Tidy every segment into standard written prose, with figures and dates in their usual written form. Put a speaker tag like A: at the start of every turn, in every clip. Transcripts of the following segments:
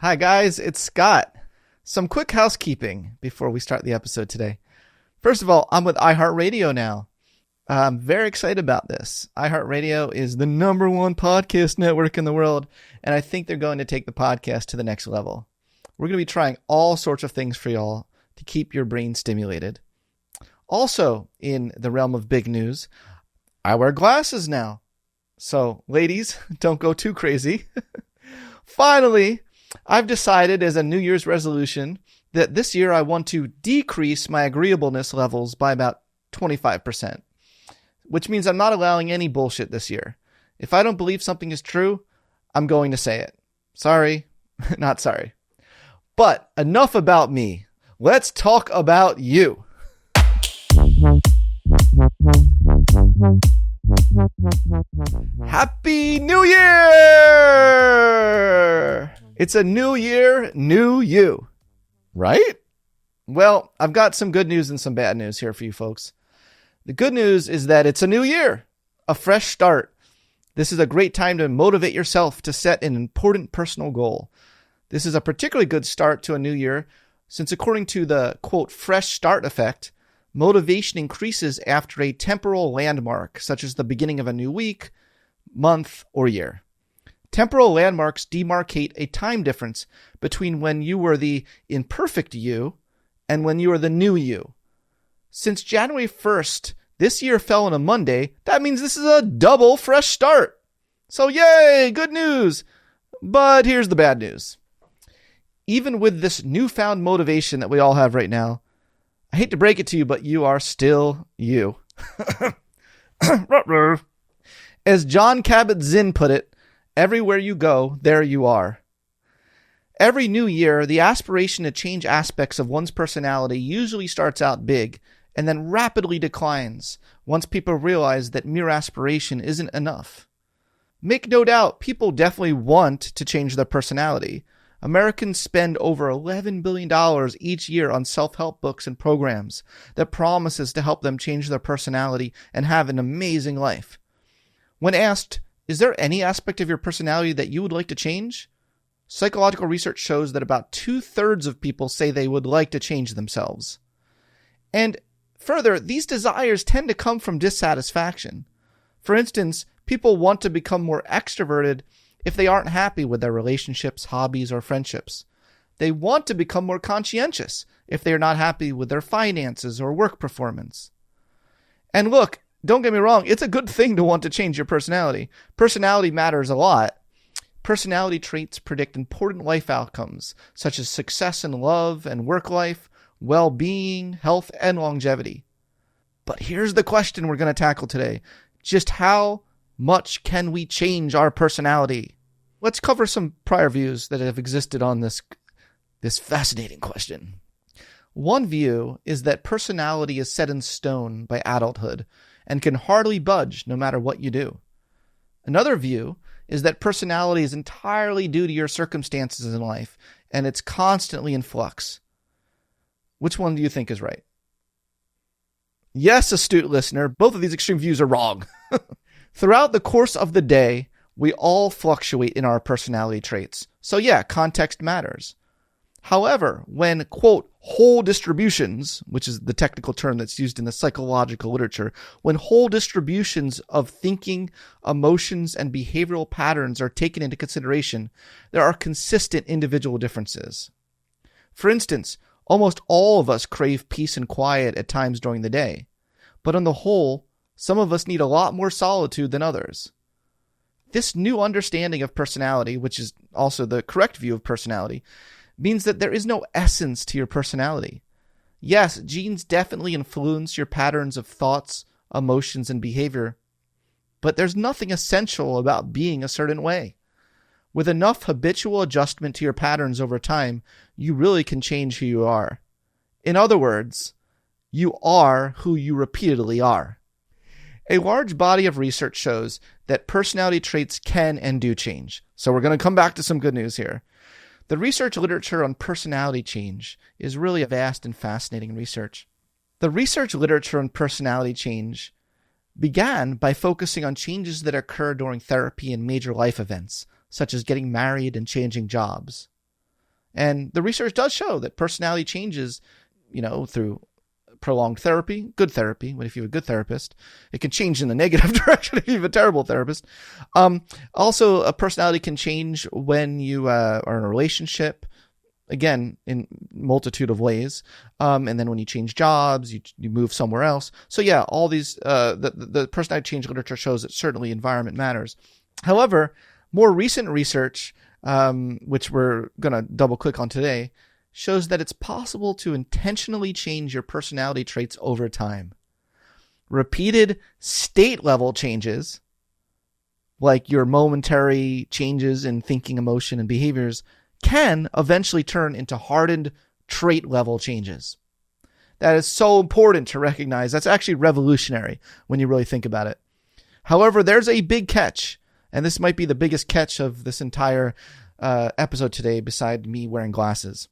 A: Hi guys, it's Scott. Some quick housekeeping before we start the episode today. First of all, I'm with iHeartRadio now. I'm very excited about this. iHeartRadio is the number one podcast network in the world, and I think they're going to take the podcast to the next level. We're going to be trying all sorts of things for y'all to keep your brain stimulated. Also, in the realm of big news, I wear glasses now. So, ladies, don't go too crazy. Finally, I've decided as a New Year's resolution that this year I want to decrease my agreeableness levels by about 25%, which means I'm not allowing any bullshit this year. If I don't believe something is true, I'm going to say it. Sorry, not sorry. But enough about me. Let's talk about you. Happy New Year! It's a new year, new you, right? Well, I've got some good news and some bad news here for you folks. The good news is that it's a new year, a fresh start. This is a great time to motivate yourself to set an important personal goal. This is a particularly good start to a new year since according to the, quote, fresh start effect, motivation increases after a temporal landmark, such as the beginning of a new week, month, or year. Temporal landmarks demarcate a time difference between when you were the imperfect you and when you were the new you. Since January 1st, this year fell on a Monday, that means this is a double fresh start. So yay, good news. But here's the bad news. Even with this newfound motivation that we all have right now, I hate to break it to you, but you are still you. As John Kabat-Zinn put it, everywhere you go, there you are. Every new year, the aspiration to change aspects of one's personality usually starts out big and then rapidly declines once people realize that mere aspiration isn't enough. Make no doubt, people definitely want to change their personality. Americans spend over $11 billion each year on self-help books and programs that promises to help them change their personality and have an amazing life. When asked, is there any aspect of your personality that you would like to change? Psychological research shows that about 2/3 of people say they would like to change themselves. And further, these desires tend to come from dissatisfaction. For instance, people want to become more extroverted if they aren't happy with their relationships, hobbies, or friendships. They want to become more conscientious if they are not happy with their finances or work performance. And look, don't get me wrong, it's a good thing to want to change your personality. Personality matters a lot. Personality traits predict important life outcomes, such as success in love and work life, well-being, health, and longevity. But here's the question we're going to tackle today. Just how much can we change our personality? Let's cover some prior views that have existed on this fascinating question. One view is that personality is set in stone by adulthood and can hardly budge no matter what you do. Another view is that personality is entirely due to your circumstances in life and it's constantly in flux. Which one do you think is right? Yes, astute listener, both of these extreme views are wrong. Throughout the course of the day, we all fluctuate in our personality traits. So yeah, context matters. However, when, quote, whole distributions, which is the technical term that's used in the psychological literature, when whole distributions of thinking, emotions, and behavioral patterns are taken into consideration, there are consistent individual differences. For instance, almost all of us crave peace and quiet at times during the day. But on the whole, some of us need a lot more solitude than others. This new understanding of personality, which is also the correct view of personality, means that there is no essence to your personality. Yes, genes definitely influence your patterns of thoughts, emotions, and behavior, but there's nothing essential about being a certain way. With enough habitual adjustment to your patterns over time, you really can change who you are. In other words, you are who you repeatedly are. A large body of research shows that personality traits can and do change. So we're going to come back to some good news here. The research literature on personality change is really a vast and fascinating research. The research literature on personality change began by focusing on changes that occur during therapy and major life events, such as getting married and changing jobs. And the research does show that personality changes, through prolonged therapy, good therapy. But if you have a good therapist, it can change in the negative direction if you have a terrible therapist. Also, a personality can change when you are in a relationship, again, in multitude of ways. And then when you change jobs, you move somewhere else. So yeah, all these, the personality change literature shows that certainly environment matters. However, more recent research, which we're going to double click on today, shows that it's possible to intentionally change your personality traits over time. Repeated state level changes, like your momentary changes in thinking, emotion, and behaviors, can eventually turn into hardened trait level changes. That is so important to recognize. That's actually revolutionary when you really think about it. However, there's a big catch, and this might be the biggest catch of this entire episode today, beside me wearing glasses.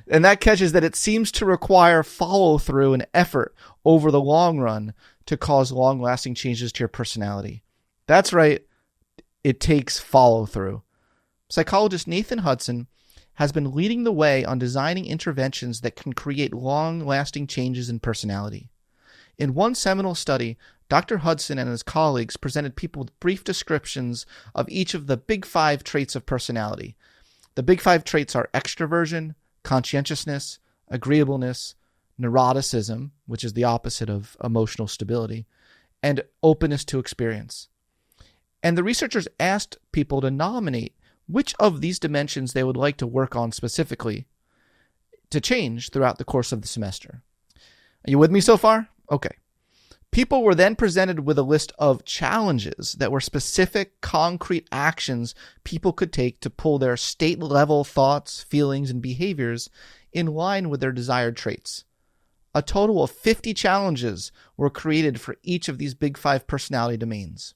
A: And that catch is that it seems to require follow-through and effort over the long run to cause long-lasting changes to your personality. That's right. It takes follow-through. Psychologist Nathan Hudson has been leading the way on designing interventions that can create long-lasting changes in personality. In one seminal study, Dr. Hudson and his colleagues presented people with brief descriptions of each of the big 5 traits of personality. The big 5 traits are extroversion, conscientiousness, agreeableness, neuroticism, which is the opposite of emotional stability, and openness to experience. And the researchers asked people to nominate which of these dimensions they would like to work on specifically to change throughout the course of the semester. Are you with me so far? Okay. People were then presented with a list of challenges that were specific, concrete actions people could take to pull their state-level thoughts, feelings, and behaviors in line with their desired traits. A total of 50 challenges were created for each of these big 5 personality domains.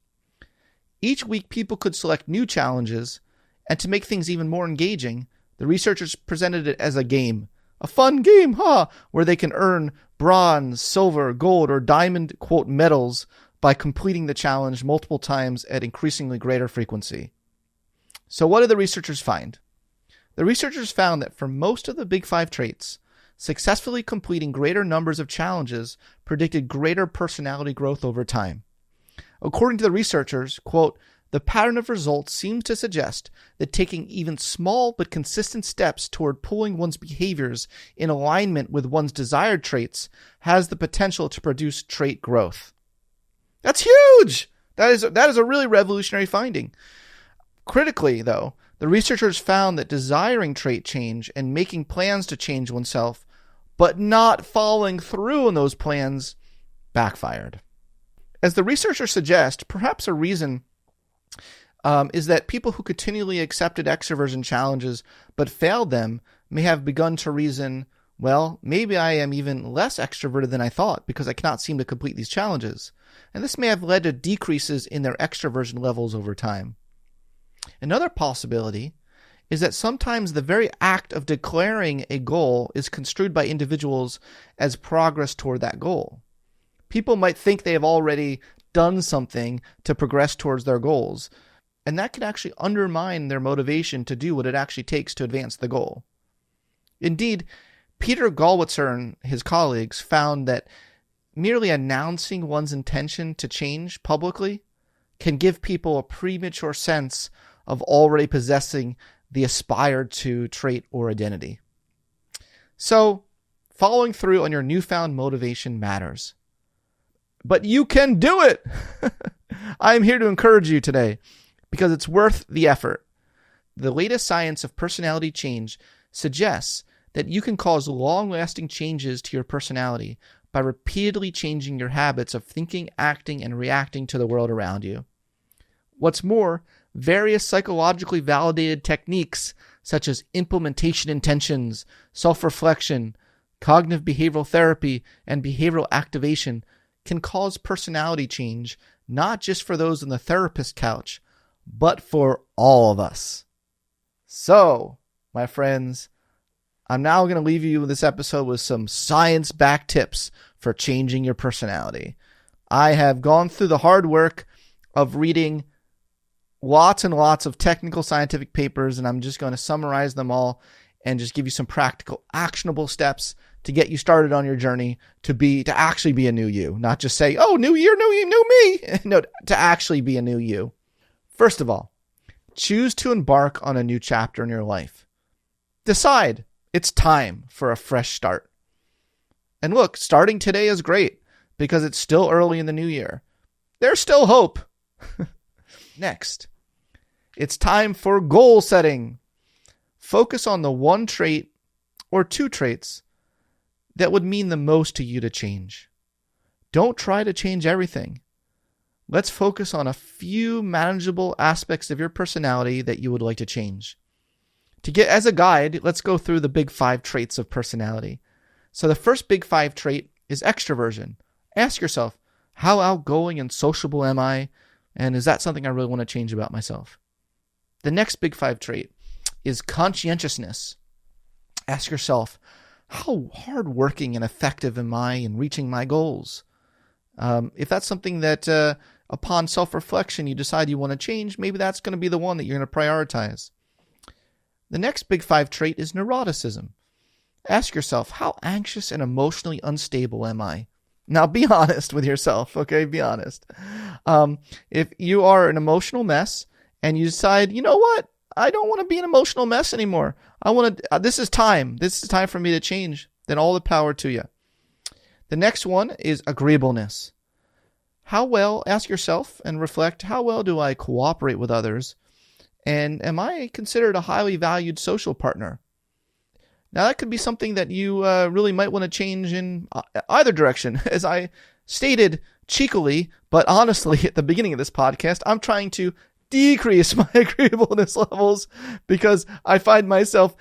A: Each week, people could select new challenges, and to make things even more engaging, the researchers presented it as a game. A fun game, where they can earn bronze, silver, gold, or diamond, quote, medals by completing the challenge multiple times at increasingly greater frequency. So what did the researchers find? The researchers found that for most of the big 5 traits, successfully completing greater numbers of challenges predicted greater personality growth over time. According to the researchers, quote, the pattern of results seems to suggest that taking even small but consistent steps toward pulling one's behaviors in alignment with one's desired traits has the potential to produce trait growth. That's huge! That is a really revolutionary finding. Critically, though, the researchers found that desiring trait change and making plans to change oneself, but not following through on those plans, backfired. As the researchers suggest, perhaps a reason is that people who continually accepted extroversion challenges but failed them may have begun to reason, well, maybe I am even less extroverted than I thought because I cannot seem to complete these challenges. And this may have led to decreases in their extroversion levels over time. Another possibility is that sometimes the very act of declaring a goal is construed by individuals as progress toward that goal. People might think they have already done something to progress towards their goals, and that can actually undermine their motivation to do what it actually takes to advance the goal. Indeed, Peter Gallwitzer and his colleagues found that merely announcing one's intention to change publicly can give people a premature sense of already possessing the aspired to trait or identity. So, following through on your newfound motivation matters. But you can do it! I am here to encourage you today because it's worth the effort. The latest science of personality change suggests that you can cause long-lasting changes to your personality by repeatedly changing your habits of thinking, acting, and reacting to the world around you. What's more, various psychologically validated techniques such as implementation intentions, self-reflection, cognitive behavioral therapy, and behavioral activation can cause personality change, not just for those on the therapist couch, but for all of us. So, my friends, I'm now going to leave you with this episode with some science-backed tips for changing your personality. I have gone through the hard work of reading lots and lots of technical scientific papers, and I'm just going to summarize them all and just give you some practical, actionable steps to get you started on your journey to actually be a new you, not just say, oh, new year, new me. No, to actually be a new you. First of all, choose to embark on a new chapter in your life. Decide it's time for a fresh start. And look, starting today is great because it's still early in the new year. There's still hope. Next, it's time for goal setting. Focus on the one trait or two traits that would mean the most to you to change. Don't try to change everything. Let's focus on a few manageable aspects of your personality that you would like to change. To get as a guide, let's go through the big 5 traits of personality. So the first big 5 trait is extroversion. Ask yourself, how outgoing and sociable am I? And is that something I really want to change about myself? The next big 5 trait is conscientiousness. Ask yourself, how hardworking and effective am I in reaching my goals? If that's something that upon self-reflection you decide you want to change, maybe that's going to be the one that you're going to prioritize. The next big 5 trait is neuroticism. Ask yourself, how anxious and emotionally unstable am I? Now be honest with yourself, okay? Be honest. If you are an emotional mess and you decide, you know what? I don't want to be an emotional mess anymore. This is time. This is time for me to change. Then all the power to you. The next one is agreeableness. Ask yourself and reflect, how well do I cooperate with others? And am I considered a highly valued social partner? Now that could be something that you really might want to change in either direction. As I stated cheekily, but honestly at the beginning of this podcast, I'm trying to decrease my agreeableness levels because I find myself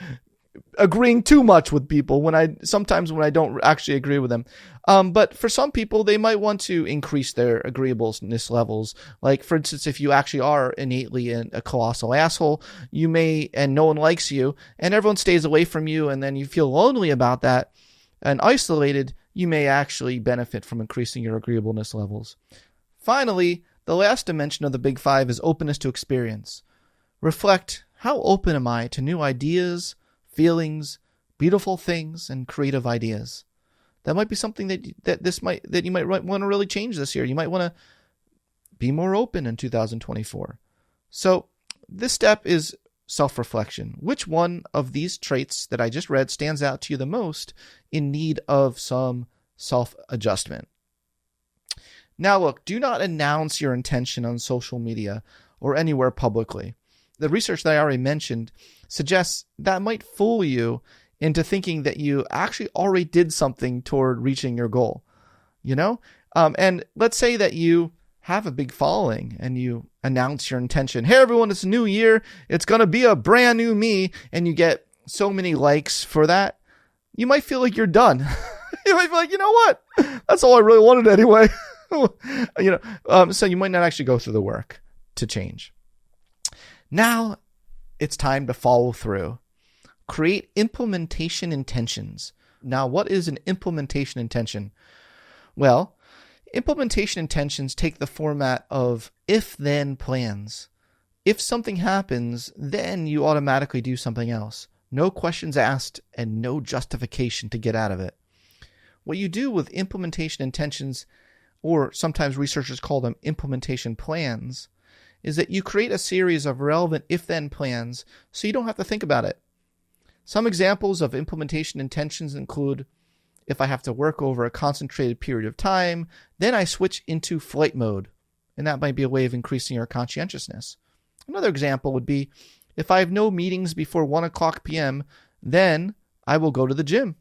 A: agreeing too much with people sometimes when I don't actually agree with them. But for some people, they might want to increase their agreeableness levels. Like, for instance, if you actually are innately a colossal asshole, and no one likes you, and everyone stays away from you, and then you feel lonely about that and isolated, you may actually benefit from increasing your agreeableness levels. Finally, the last dimension of the Big 5 is openness to experience. Reflect, how open am I to new ideas, feelings, beautiful things, and creative ideas? That might be something that you might want to really change this year. You might want to be more open in 2024. So this step is self-reflection. Which one of these traits that I just read stands out to you the most in need of some self-adjustment? Now look, do not announce your intention on social media or anywhere publicly. The research that I already mentioned suggests that might fool you into thinking that you actually already did something toward reaching your goal, And let's say that you have a big following and you announce your intention. Hey, everyone, it's a new year. It's going to be a brand new me. And you get so many likes for that. You might feel like you're done. You might be like, you know what? That's all I really wanted anyway. So you might not actually go through the work to change. Now it's time to follow through. Create implementation intentions. Now, what is an implementation intention? Well, implementation intentions take the format of if-then plans. If something happens, then you automatically do something else. No questions asked and no justification to get out of it. What you do with implementation intentions, or sometimes researchers call them implementation plans, is that you create a series of relevant if-then plans so you don't have to think about it. Some examples of implementation intentions include, if I have to work over a concentrated period of time, then I switch into flight mode, and that might be a way of increasing your conscientiousness. Another example would be, if I have no meetings before 1 o'clock p.m., then I will go to the gym.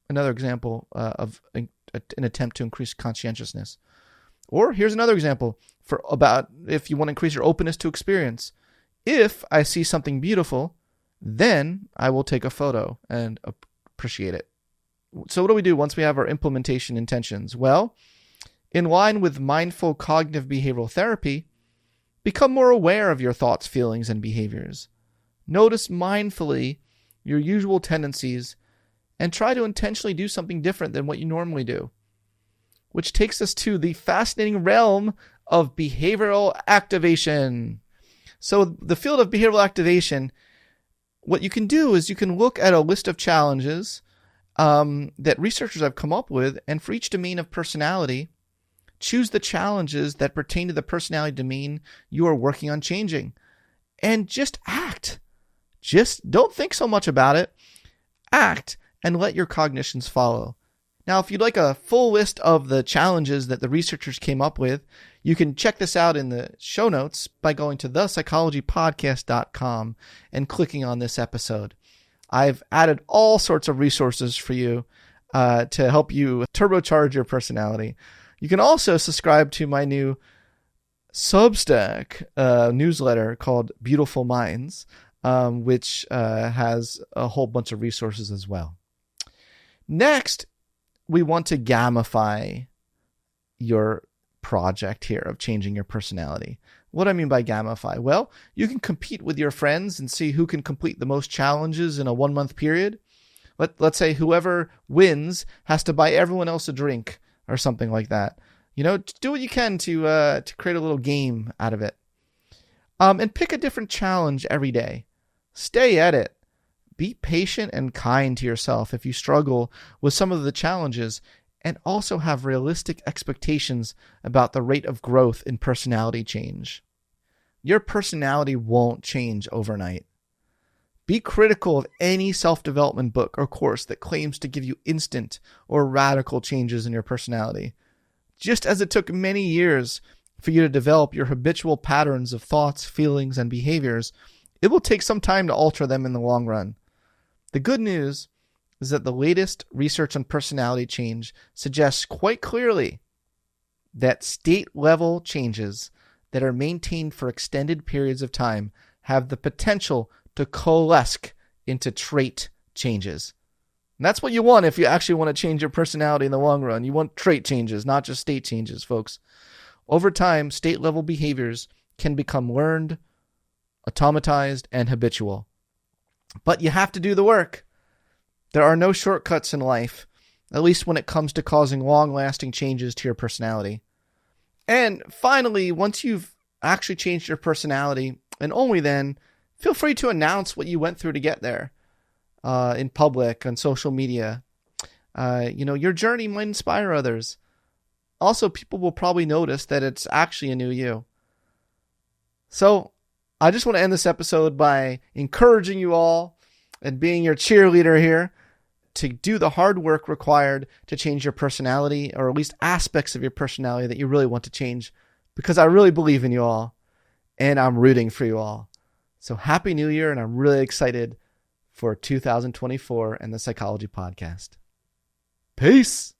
A: Another example of an attempt to increase conscientiousness. Or here's another example about if you want to increase your openness to experience. If I see something beautiful, then I will take a photo and appreciate it. So what do we do once we have our implementation intentions? Well, in line with mindful cognitive behavioral therapy, become more aware of your thoughts, feelings, and behaviors. Notice mindfully your usual tendencies and try to intentionally do something different than what you normally do. Which takes us to the fascinating realm of behavioral activation. So the field of behavioral activation, what you can do is you can look at a list of challenges that researchers have come up with, and for each domain of personality, choose the challenges that pertain to the personality domain you are working on changing. And just act. Just don't think so much about it. Act and let your cognitions follow. Now, if you'd like a full list of the challenges that the researchers came up with, you can check this out in the show notes by going to thepsychologypodcast.com and clicking on this episode. I've added all sorts of resources for you to help you turbocharge your personality. You can also subscribe to my new Substack newsletter called Beautiful Minds, which has a whole bunch of resources as well. Next, we want to gamify your project here of changing your personality. What do I mean by gamify? Well, you can compete with your friends and see who can complete the most challenges in a 1-month period. Let's say whoever wins has to buy everyone else a drink or something like that. Do what you can to create a little game out of it. And pick a different challenge every day. Stay at it. Be patient and kind to yourself if you struggle with some of the challenges, and also have realistic expectations about the rate of growth in personality change. Your personality won't change overnight. Be critical of any self-development book or course that claims to give you instant or radical changes in your personality. Just as it took many years for you to develop your habitual patterns of thoughts, feelings, and behaviors, it will take some time to alter them in the long run. The good news is that the latest research on personality change suggests quite clearly that state-level changes that are maintained for extended periods of time have the potential to coalesce into trait changes. And that's what you want if you actually want to change your personality in the long run. You want trait changes, not just state changes, folks. Over time, state-level behaviors can become learned, automatized, and habitual. But you have to do the work. There are no shortcuts in life, at least when it comes to causing long-lasting changes to your personality. And finally, once you've actually changed your personality, and only then, feel free to announce what you went through to get there in public, on social media. Your journey might inspire others. Also, people will probably notice that it's actually a new you. So, I just want to end this episode by encouraging you all and being your cheerleader here to do the hard work required to change your personality, or at least aspects of your personality that you really want to change, because I really believe in you all and I'm rooting for you all. So Happy New Year, and I'm really excited for 2024 and the Psychology Podcast. Peace!